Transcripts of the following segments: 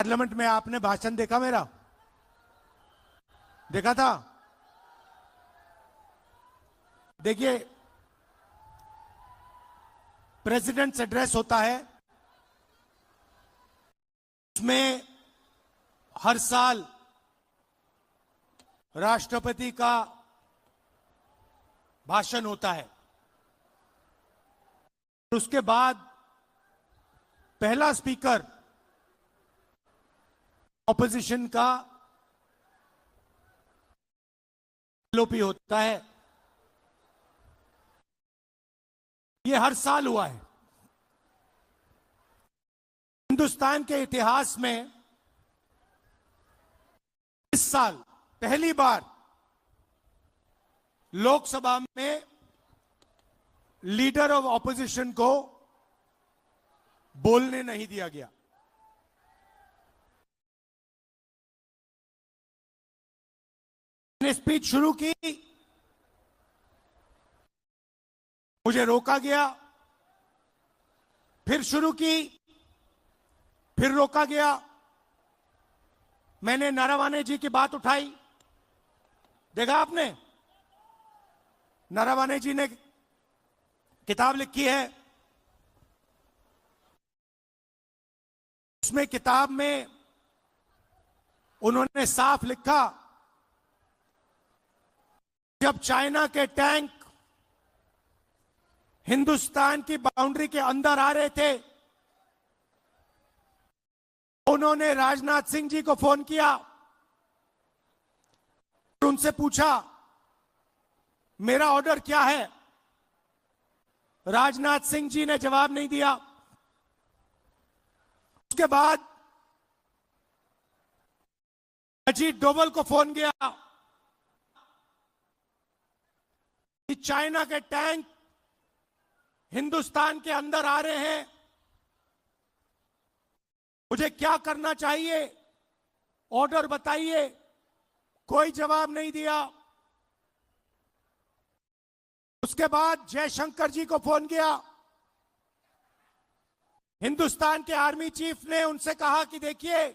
Parliament में आपने भाषण देखा मेरा? देखा था? देखिए, प्रेसिडेंट्स एड्रेस होता है, उसमें हर साल राष्ट्रपति का भाषण होता है। उसके बाद पहला स्पीकर ऑपोजिशन का एलओपी होता है। ये हर साल हुआ है। हिंदुस्तान के इतिहास में इस साल पहली बार लोकसभा में लीडर ऑफ ऑपोजिशन को बोलने नहीं दिया गया। मैंने स्पीच शुरू की, मुझे रोका गया, फिर शुरू की, फिर रोका गया। मैंने नारावाने जी की बात उठाई, देखा आपने? नारावाने जी ने किताब लिखी है, उसमें किताब में उन्होंने साफ लिखा, जब चाइना के टैंक हिंदुस्तान की बाउंड्री के अंदर आ रहे थे, उन्होंने राजनाथ सिंह जी को फोन किया और उनसे पूछा मेरा ऑर्डर क्या है। राजनाथ सिंह जी ने जवाब नहीं दिया। उसके बाद अजीत डोभाल को फोन किया कि चाइना के टैंक हिंदुस्तान के अंदर आ रहे हैं, मुझे क्या करना चाहिए, ऑर्डर बताइए। कोई जवाब नहीं दिया। उसके बाद जयशंकर जी को फोन किया, हिंदुस्तान के आर्मी चीफ ने उनसे कहा कि देखिए,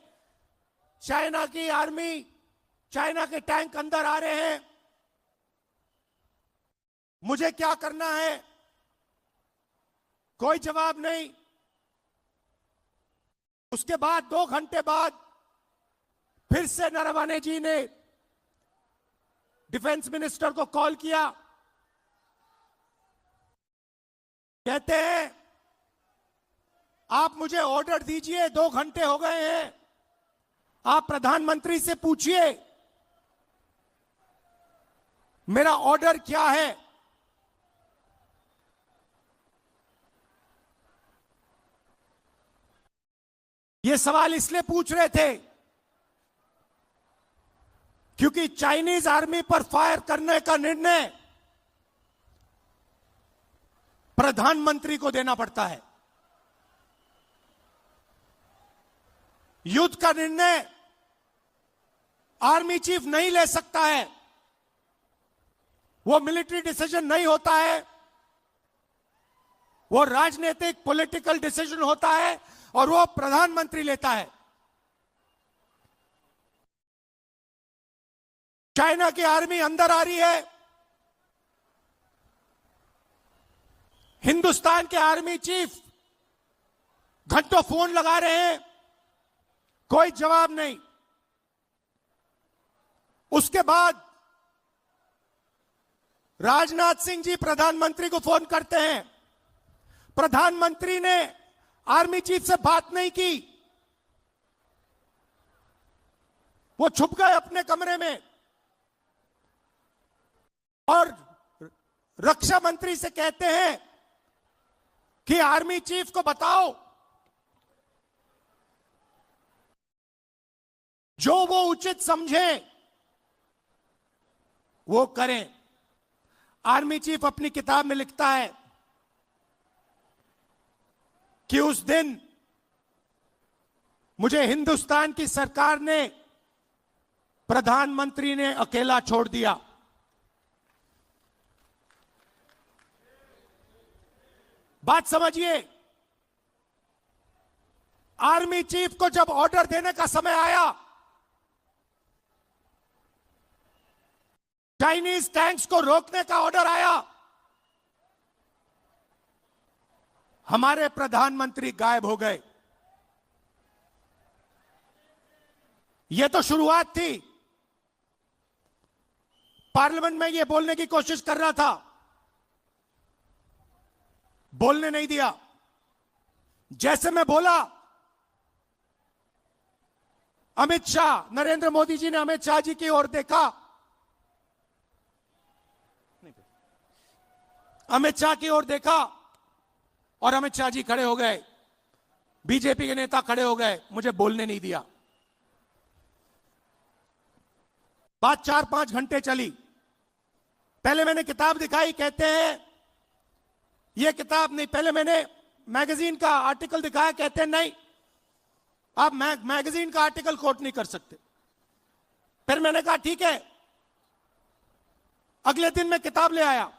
चाइना की आर्मी, चाइना के टैंक अंदर आ रहे हैं, मुझे क्या करना है। कोई जवाब नहीं। उसके बाद 2 घंटे बाद फिर से नारावाने जी ने डिफेंस मिनिस्टर को कॉल किया। कहते हैं आप मुझे ऑर्डर दीजिए, 2 घंटे हो गए हैं, आप प्रधानमंत्री से पूछिए मेरा ऑर्डर क्या है। ये सवाल इसलिए पूछ रहे थे क्योंकि चाइनीज आर्मी पर फायर करने का निर्णय प्रधानमंत्री को देना पड़ता है। युद्ध का निर्णय आर्मी चीफ नहीं ले सकता है, वो मिलिट्री डिसीजन नहीं होता है, वो राजनीतिक पॉलिटिकल डिसीजन होता है और वो प्रधानमंत्री लेता है। चाइना की आर्मी अंदर आ रही है, हिंदुस्तान के आर्मी चीफ घंटों फोन लगा रहे हैं, कोई जवाब नहीं। उसके बाद राजनाथ सिंह जी प्रधानमंत्री को फोन करते हैं। प्रधानमंत्री ने आर्मी चीफ से बात नहीं की, वो छुप गए अपने कमरे में और रक्षा मंत्री से कहते हैं कि आर्मी चीफ को बताओ जो वो उचित समझे वो करें। आर्मी चीफ अपनी किताब में लिखता है कि उस दिन मुझे हिंदुस्तान की सरकार ने, प्रधानमंत्री ने अकेला छोड़ दिया। बात समझिए, आर्मी चीफ को जब ऑर्डर देने का समय आया, चाइनीज टैंक्स को रोकने का ऑर्डर आया, हमारे प्रधानमंत्री गायब हो गए। यह तो शुरुआत थी। पार्लियामेंट में यह बोलने की कोशिश कर रहा था, बोलने नहीं दिया। जैसे मैं बोला, अमित शाह, नरेंद्र मोदी जी ने अमित शाह जी की ओर देखा, अमित शाह की ओर देखा और अमित शाह जी खड़े हो गए, बीजेपी के नेता खड़े हो गए, मुझे बोलने नहीं दिया। बात 4-5 घंटे चली। पहले मैंने किताब दिखाई, कहते हैं यह किताब नहीं, पहले मैंने मैगजीन का आर्टिकल दिखाया, कहते हैं नहीं आप मैगजीन का आर्टिकल कोट नहीं कर सकते। फिर मैंने कहा ठीक है, अगले दिन मैं किताब ले आया।